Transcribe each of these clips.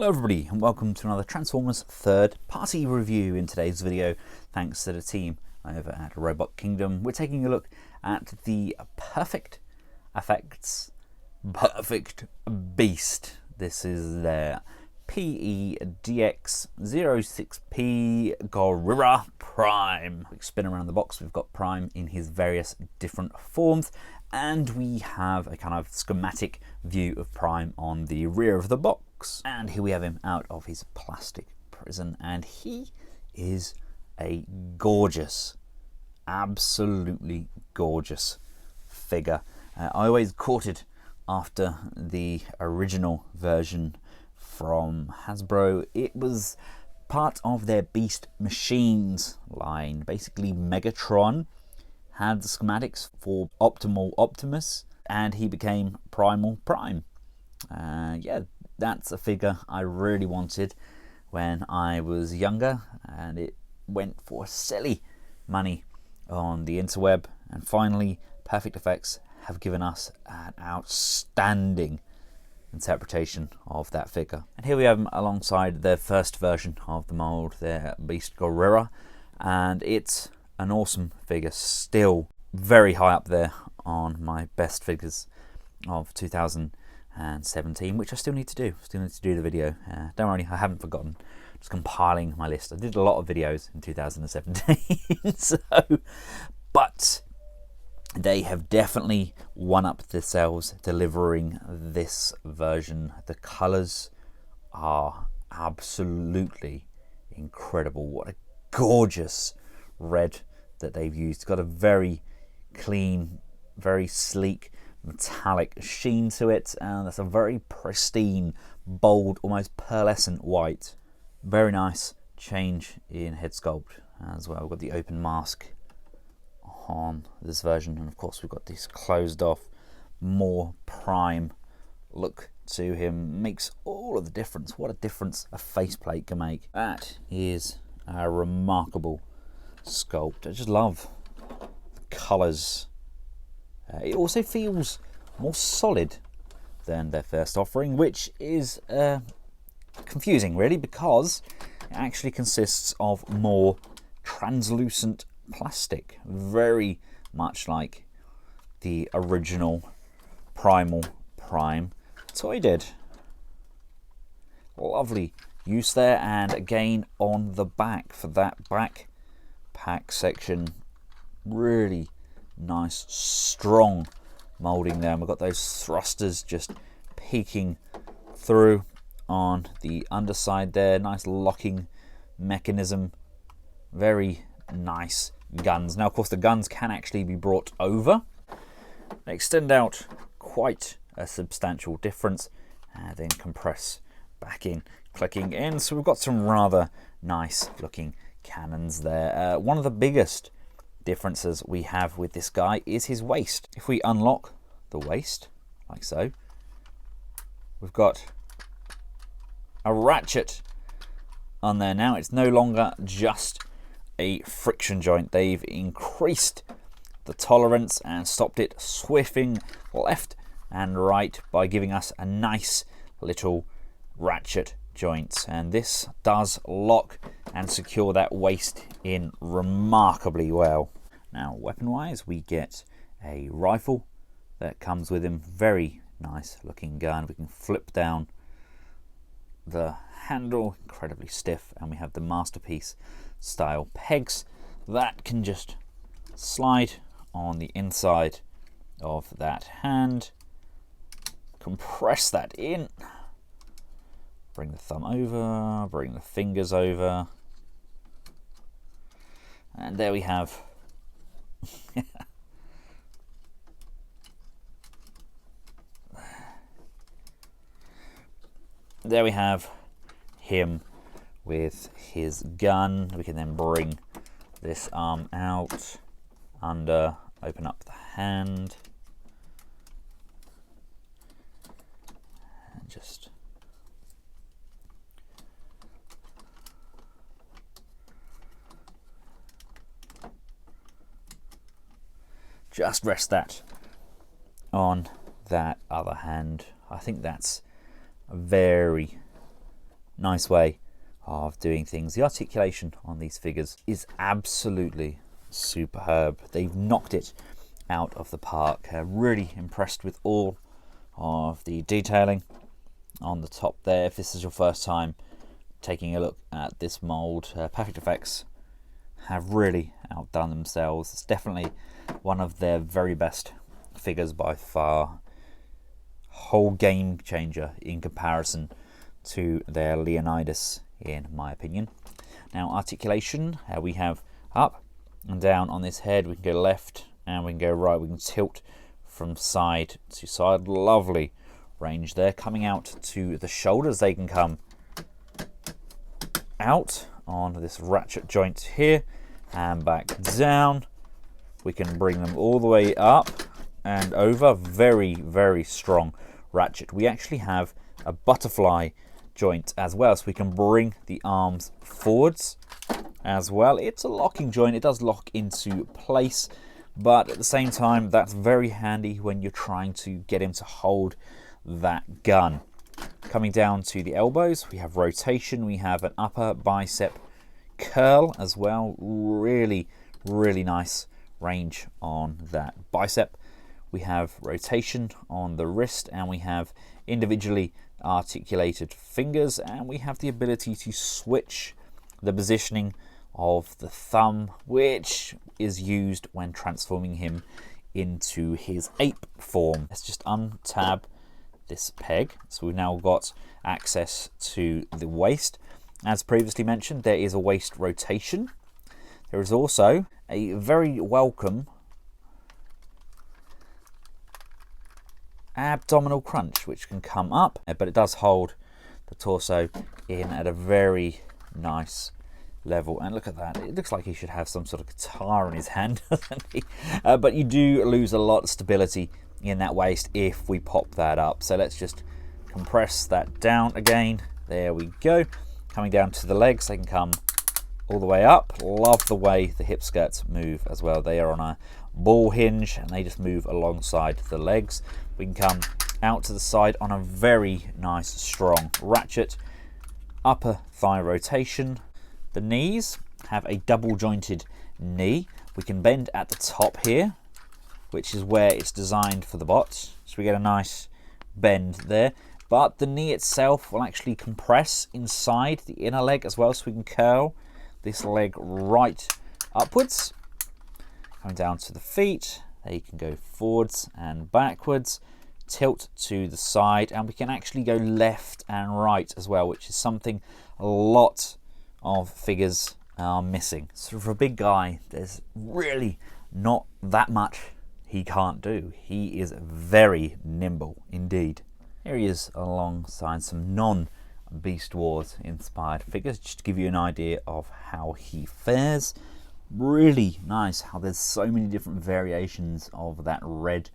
Hello everybody and welcome to another Transformers third party review. In today's video, thanks to the team over at Robot Kingdom, we're taking a look at the Perfect Effects Perfect Beast. This is their PE-DX06P GORIRA Prime. We spin around the box, we've got Prime in his various different forms, and we have a kind of schematic view of Prime on the rear of the box. And here we have him out of his plastic prison, and he is a gorgeous, absolutely gorgeous figure. I always caught it after the original version from Hasbro. It was part of their Beast Machines line. Basically, Megatron had the schematics for Optimal Optimus, and he became Primal Prime. Yeah, that's a figure I really wanted when I was younger, and it went for silly money on the interweb, and finally Perfect Effects have given us an outstanding interpretation of that figure. And here we have him alongside their first version of the mold, their Beast GORIRA, and it's an awesome figure, still very high up there on my best figures of 2017, which I still need to do. The video. Don't worry, I haven't forgotten. Just compiling my list. I did a lot of videos in 2017, but they have definitely one up themselves delivering this version. The colours are absolutely incredible. What a gorgeous red that they've used. It's got a very clean, very sleek metallic sheen to it, and that's a very pristine, bold, almost pearlescent white. Very nice change in head sculpt as well. We've got the open mask on this version, and of course we've got this closed off, more Prime look to him. Makes all of the difference. What a difference a faceplate can make. That is a remarkable sculpt. I just love the colours. It also feels more solid than their first offering, which is confusing really, because it actually consists of more translucent plastic, very much like the original Primal Prime toy did. Lovely use there, and again on the back for that backpack section, really nice strong moulding there. And we've got those thrusters just peeking through on the underside there. Nice locking mechanism, very nice guns. Now of course the guns can actually be brought over. They extend out quite a substantial difference, and then compress back in, clicking in. So we've got some rather nice looking cannons there. One of the biggest differences we have with this guy is his waist. If we unlock the waist like so, we've got a ratchet on there now. It's no longer just a friction joint. They've increased the tolerance and stopped it swiffing left and right by giving us a nice little ratchet joint, and this does lock and secure that waist in remarkably well. Now weapon wise, we get a rifle that comes with him, very nice looking gun. We can flip down the handle, incredibly stiff, and we have the masterpiece style pegs that can just slide on the inside of that hand, compress that in, bring the thumb over, bring the fingers over, and there we have there we have him with his gun. We can then bring this arm out, under, open up the hand, and just rest that on that other hand. I think that's a very nice way of doing things. The articulation on these figures is absolutely superb. They've knocked it out of the park. Really impressed with all of the detailing on the top there. If this is your first time taking a look at this mold, Perfect Effects have really outdone themselves. It's definitely one of their very best figures by far. Whole game changer in comparison to their Leonidas, in my opinion. Now, articulation, we have up and down on this head. We can go left and we can go right. We can tilt from side to side. Lovely range there. Coming out to the shoulders, they can come out on this ratchet joint here and back down. We can bring them all the way up and over. Very, very strong ratchet. We actually have a butterfly joint as well, so we can bring the arms forwards as well. It's a locking joint. It does lock into place, but at the same time, that's very handy when you're trying to get him to hold that gun. Coming down to the elbows, we have rotation. We have an upper bicep curl as well. Really, really nice range on that bicep. We have rotation on the wrist, and we have individually articulated fingers, and we have the ability to switch the positioning of the thumb, which is used when transforming him into his ape form. Let's just untab this peg. So we've now got access to the waist. As previously mentioned, there is a waist rotation. There is also a very welcome abdominal crunch, which can come up, but it does hold the torso in at a very nice level. And look at that, it looks like he should have some sort of guitar in his hand, doesn't he? But you do lose a lot of stability in that waist if we pop that up. So let's just compress that down again. There we go. Coming down to the legs, they can come all the way up. Love the way the hip skirts move as well. They are on a ball hinge and they just move alongside the legs. We can come out to the side on a very nice strong ratchet. Upper thigh rotation. The knees have a double jointed knee. We can bend at the top here, which is where it's designed for the bots. So we get a nice bend there. But the knee itself will actually compress inside the inner leg as well, so we can curl this leg right upwards. Coming down to the feet, they can go forwards and backwards, tilt to the side, and we can actually go left and right as well, which is something a lot of figures are missing. So for a big guy, there's really not that much he can't do. He is very nimble indeed. Here he is alongside some non-Beast Wars inspired figures, just to give you an idea of how he fares. Really nice how there's so many different variations of that red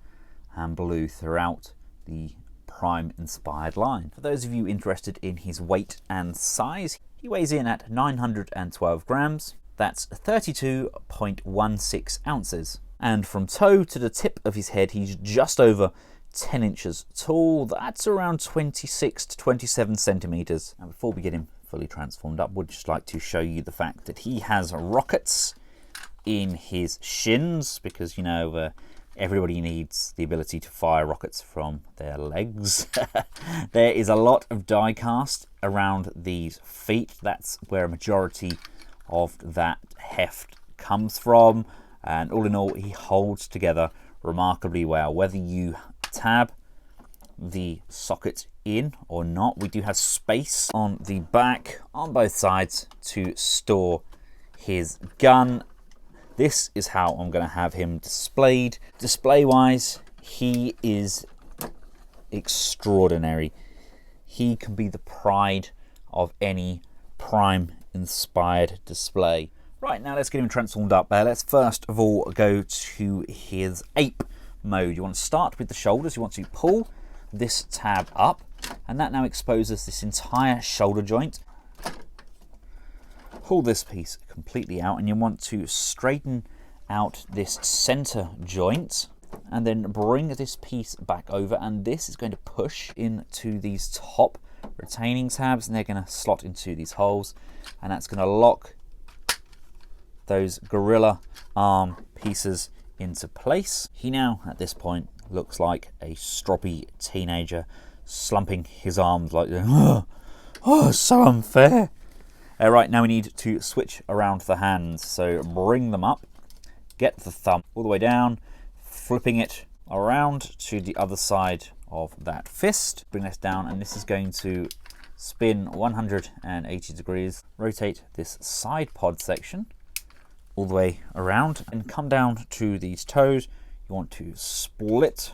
and blue throughout the Prime inspired line. For those of you interested in his weight and size, he weighs in at 912 grams. That's 32.16 ounces. And from toe to the tip of his head, he's just over 10 inches tall. That's around 26 to 27 centimeters. And before we get him fully transformed up, would just like to show you the fact that he has rockets in his shins, because, you know, everybody needs the ability to fire rockets from their legs. There is a lot of die cast around these feet. That's where a majority of that heft comes from. And all in all, he holds together remarkably well. Whether you tab the socket in or not, we do have space on the back on both sides to store his gun. This is how I'm going to have him displayed. Display wise, he is extraordinary. He can be the pride of any Prime inspired display. Right, now let's get him transformed up. Let's first of all go to his ape mode. You want to start with the shoulders. You want to pull this tab up, and that now exposes this entire shoulder joint. Pull this piece completely out, and you want to straighten out this center joint, and then bring this piece back over, and this is going to push into these top retaining tabs, and they're going to slot into these holes, and that's going to lock those gorilla arm pieces into place. He now, at this point, looks like a stroppy teenager, slumping his arms like, oh, so unfair. Right, now we need to switch around the hands. So bring them up, get the thumb all the way down, flipping it around to the other side of that fist. Bring this down, and this is going to spin 180 degrees. Rotate this side pod section all the way around and come down to these toes. You want to split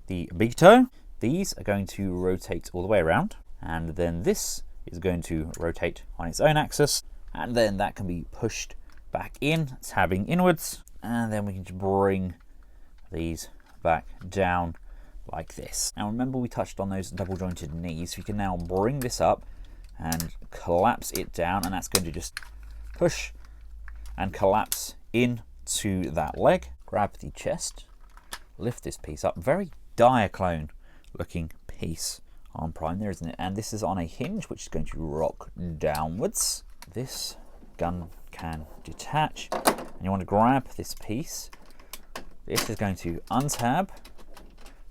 the big toe. These are going to rotate all the way around, and then this is going to rotate on its own axis, and then that can be pushed back in, tabbing inwards, and then we can just bring these back down like this. Now remember, we touched on those double jointed knees. We can now bring this up and collapse it down, and that's going to just push and collapse into that leg. Grab the chest, lift this piece up. Very Diaclone looking piece on Prime there, isn't it? And this is on a hinge which is going to rock downwards. This gun can detach, and you want to grab this piece. This is going to untab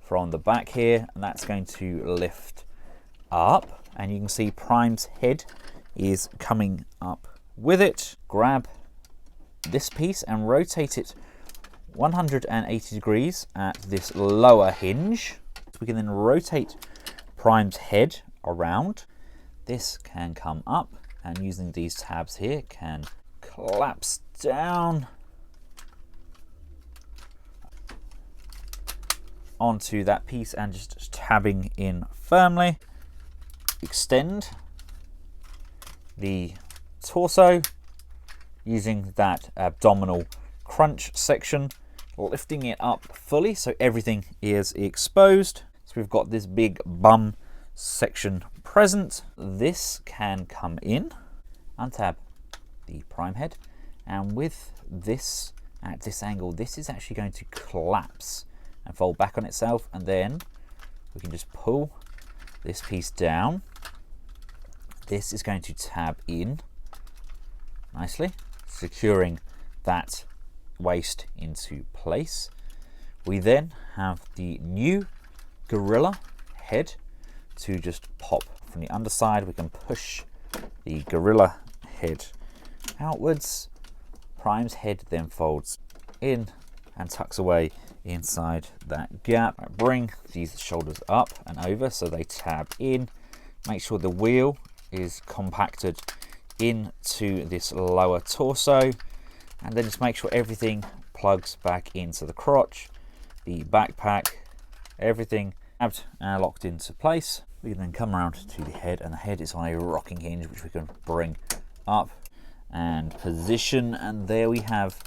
from the back here, and that's going to lift up, and you can see Prime's head is coming up with it. Grab this piece and rotate it 180 degrees at this lower hinge. We can then rotate Prime's head around. This can come up, and using these tabs here can collapse down onto that piece and just tabbing in firmly. Extend the torso using that abdominal crunch section, lifting it up fully so everything is exposed. So we've got this big bum section present. This can come in, untab the Prime head, and with this at this angle, this is actually going to collapse and fold back on itself, and then we can just pull this piece down. This is going to tab in nicely, securing that waist into place. We then have the new gorilla head to just pop from the underside. We can push the gorilla head outwards. Prime's head then folds in and tucks away inside that gap. Bring these shoulders up and over so they tab in. Make sure the wheel is compacted into this lower torso, and then just make sure everything plugs back into the crotch, the backpack, everything tabbed and locked into place. We can then come around to the head, and the head is on a rocking hinge which we can bring up and position, and there we have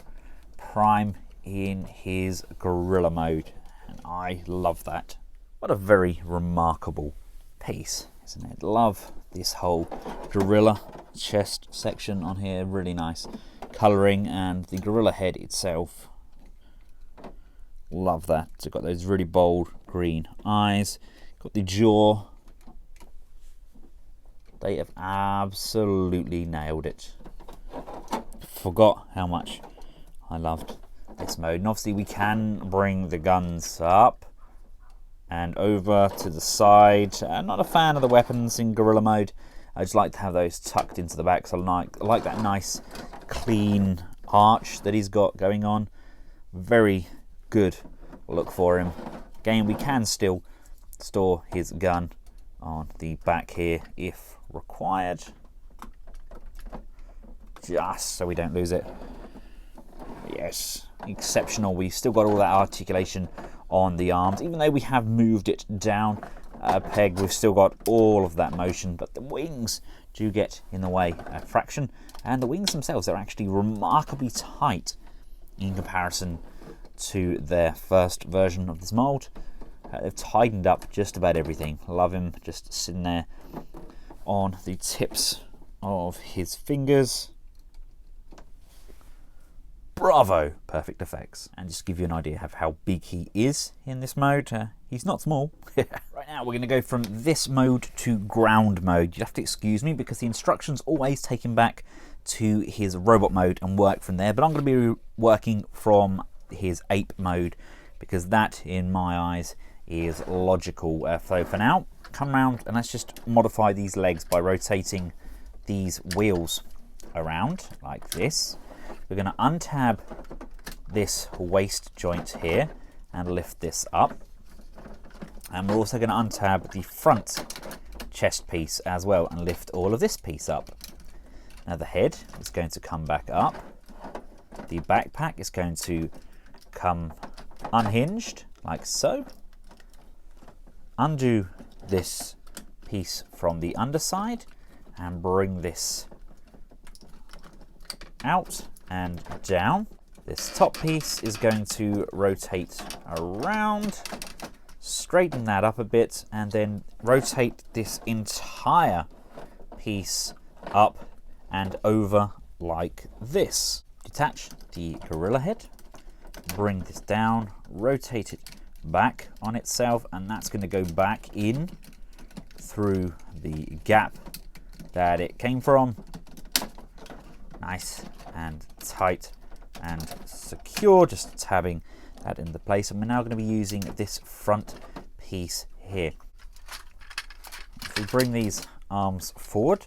Prime in his gorilla mode, and I love that. What a very remarkable piece, isn't it? Love this whole gorilla chest section on here, really nice colouring, and the gorilla head itself, love that. So got those really bold green eyes, got the jaw. They have absolutely nailed it. Forgot how much I loved this mode. And obviously we can bring the guns up and over to the side. I'm not a fan of the weapons in gorilla mode. I just like to have those tucked into the back. So I like that nice clean arch that he's got going on. Very good look for him. Again, we can still store his gun on the back here if required, just so we don't lose it. Yes, exceptional. We've still got all that articulation on the arms, even though we have moved it down a peg. We've still got all of that motion, but the wings do get in the way a fraction, and the wings themselves are actually remarkably tight in comparison to their first version of this mold. They've tightened up just about everything. Love him just sitting there on the tips of his fingers. Bravo, perfect effects. And just to give you an idea of how big he is in this mode, he's not small. Right now Now we're going to go from this mode to ground mode. You have to excuse me because the instructions always take him back to his robot mode and work from there, but I'm going to be working from his ape mode because that, in my eyes, is logical. So for now, come around and let's just modify these legs by rotating these wheels around like this. We're going to untab this waist joint here and lift this up. And we're also going to untab the front chest piece as well and lift all of this piece up. Now the head is going to come back up. The backpack is going to come unhinged like so. Undo this piece from the underside and bring this out and down. This top piece is going to rotate around, straighten that up a bit, and then rotate this entire piece up and over like this. Detach the gorilla head, bring this down, rotate it back on itself, and that's going to go back in through the gap that it came from. Nice and tight and secure, just tabbing that into place. And we're now going to be using this front piece here. If we bring these arms forward,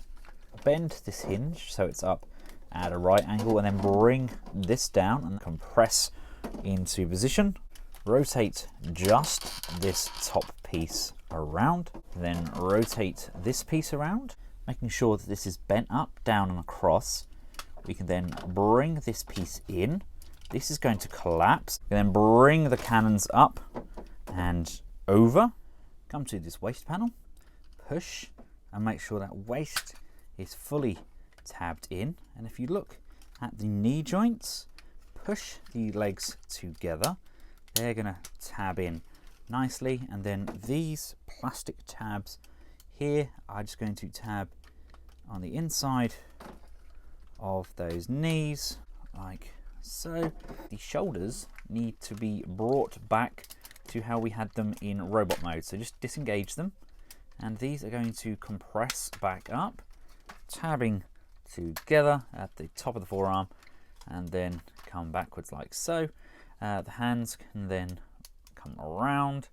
bend this hinge so it's up at a right angle, and then bring this down and compress into position. Rotate just this top piece around, then rotate this piece around, making sure that this is bent up, down and across. We can then bring this piece in. This is going to collapse. And then bring the cannons up and over. Come to this waist panel, push, and make sure that waist is fully tabbed in. And if you look at the knee joints, push the legs together. They're going to tab in nicely. And then these plastic tabs here are just going to tab on the inside of those knees like so. The shoulders need to be brought back to how we had them in robot mode, so just disengage them, and these are going to compress back up, tabbing together at the top of the forearm, and then come backwards like so. The hands can then come around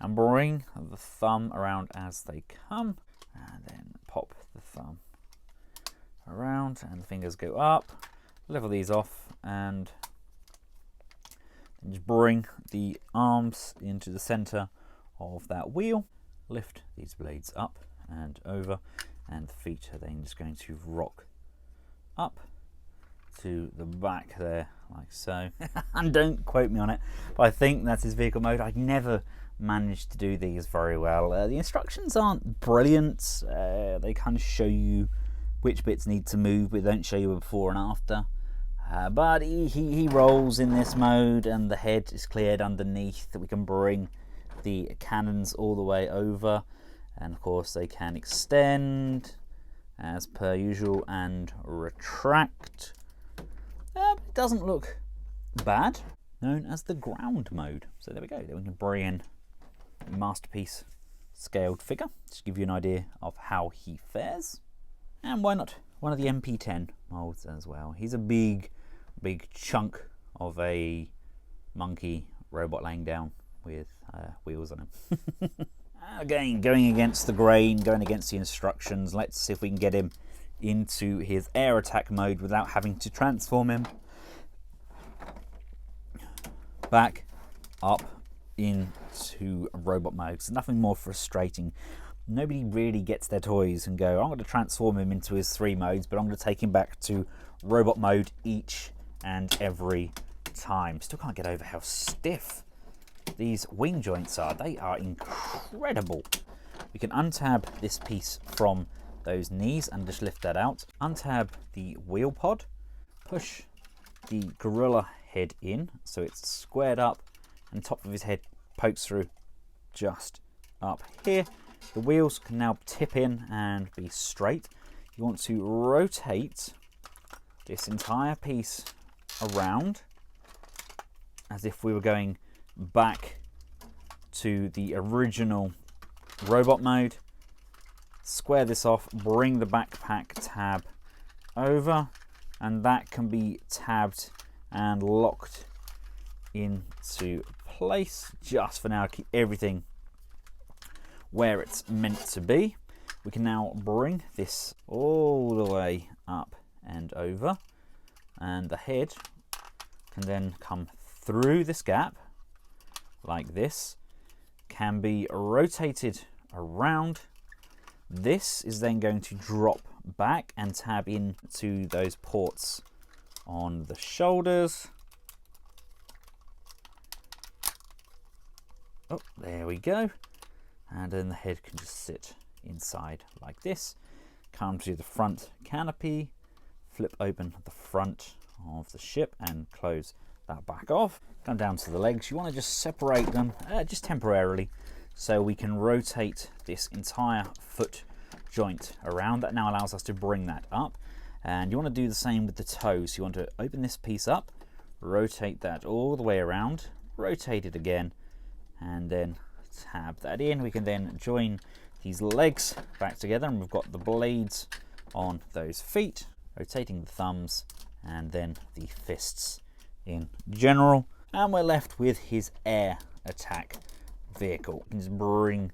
and bring the thumb around as they come, and then pop the thumb around, and the fingers go up. Level these off and just bring the arms into the center of that wheel. Lift these blades up and over, and the feet are then just going to rock up to the back there like so. And don't quote me on it, but I think that's his vehicle mode. I've never managed to do these very well. The instructions aren't brilliant. They kind of show you which bits need to move, but they don't show you a before and after. But he rolls in this mode, and the head is cleared underneath. We can bring the cannons all the way over, and of course they can extend as per usual and retract. It doesn't look bad. Known as the ground mode. So there we go. Then we can bring in a masterpiece scaled figure to give you an idea of how he fares. And why not one of the MP10 molds as well. He's a big chunk of a monkey robot laying down with wheels on him. Again, going against the grain, going against the instructions. Let's see if we can get him into his air attack mode without having to transform him back up into robot mode. It's nothing more frustrating. Nobody really gets their toys and go, I'm going to transform him into his 3 modes, but I'm going to take him back to robot mode each and every time. Still can't get over how stiff these wing joints are. They are incredible. We can untab this piece from those knees and just lift that out. Untab the wheel pod, push the gorilla head in so it's squared up and top of his head pokes through just up here. The wheels can now tip in and be straight. You want to rotate this entire piece around as if we were going back to the original robot mode, square this off, bring the backpack tab over, and that can be tabbed and locked into place just for now. Keep everything where it's meant to be. We can now bring this all the way up and over, and the head can then come through this gap like this, can be rotated around. This is then going to drop back and tab into those ports on the shoulders. Oh, there we go. And then the head can just sit inside like this. Come to the front canopy, flip open the front of the ship and close that back off. Come down to the legs. You want to just separate them just temporarily so we can rotate this entire foot joint around. That now allows us to bring that up, and you want to do the same with the toes. You want to open this piece up, rotate that all the way around, rotate it again, and then tab that in. We can then join these legs back together, and we've got the blades on those feet, rotating the thumbs and then the fists in general, and we're left with his air attack vehicle. You can just bring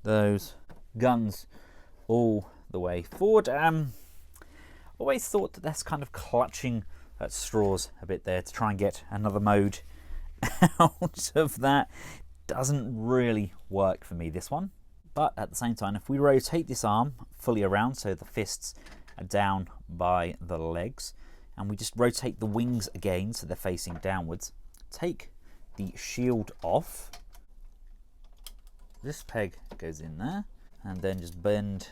those guns all the way forward. Always thought that that's kind of clutching at straws a bit there to try and get another mode out of that. Doesn't really work for me, this one. But at the same time, if we rotate this arm fully around so the fists are down by the legs, and we just rotate the wings again so they're facing downwards, take the shield off, this peg goes in there, and then just bend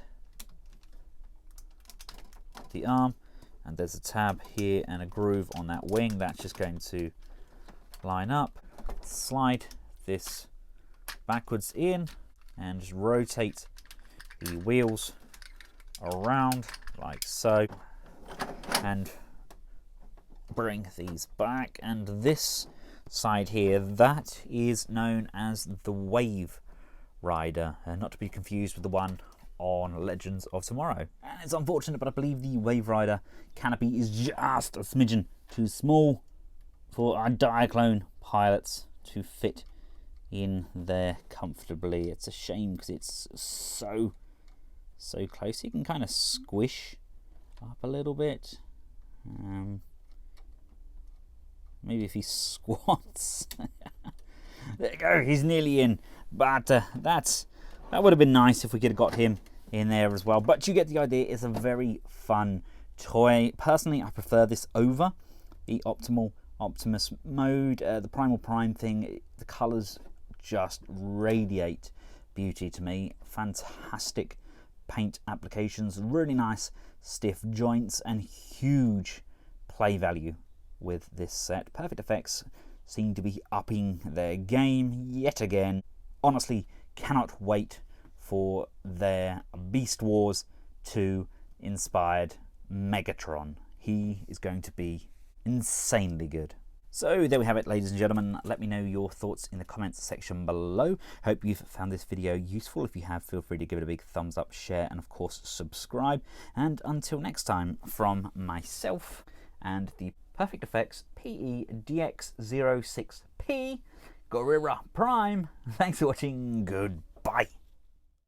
the arm, and there's a tab here and a groove on that wing. That's just going to line up. Slide this backwards in and just rotate the wheels around like so, and bring these back. And this side here, that is known as the Wave Rider, not to be confused with the one on Legends of Tomorrow. And it's unfortunate, but I believe the Wave Rider canopy is just a smidgen too small for our Diaclone pilots to fit in there comfortably. It's a shame because it's so close. You can kind of squish up a little bit. Maybe if he squats. There you go, he's nearly in. But that would have been nice if we could have got him in there as well. But you get the idea. It's a very fun toy. Personally, I prefer this over the Optimus mode. The Primal Prime thing, the colours just radiate beauty to me. Fantastic paint applications, really nice stiff joints, and huge play value with this set. Perfect Effects seem to be upping their game yet again. Honestly, cannot wait for their Beast Wars 2 inspired Megatron. He is going to be insanely good. So there we have it, ladies and gentlemen. Let me know your thoughts in the comments section below. Hope you've found this video useful. If you have, feel free to give it a big thumbs up, share, and of course subscribe. And until next time, from myself and the Perfect Effects PE-DX06P GORIRA Prime, thanks for watching. Goodbye.